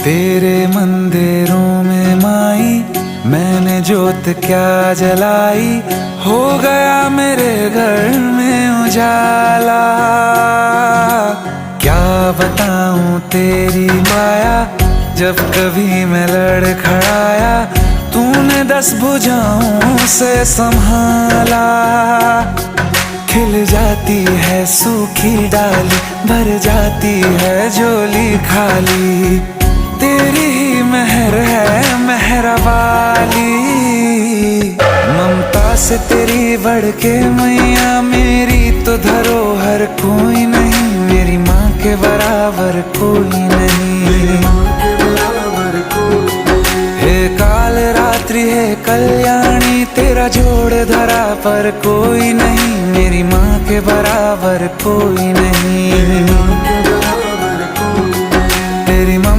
तेरे मंदिरों में माई मैंने जोत क्या जलाई, हो गया मेरे घर में उजाला। क्या बताऊं तेरी माया, जब कभी मैं लड़खड़ाया तूने 10 भुजाओं से संभाला। खिल जाती है सूखी डाली, भर जाती है झोली खाली, तेरी ही मेहर है मेहरा वाली। ममता से तेरी बढ़ के मैया मेरी तो धरोहर कोई नहीं, मेरी माँ के बराबर कोई नहीं। हे काल रात्रि है कल्याणी, तेरा जोड़ धरा पर कोई नहीं, मेरी माँ के बराबर कोई नहीं।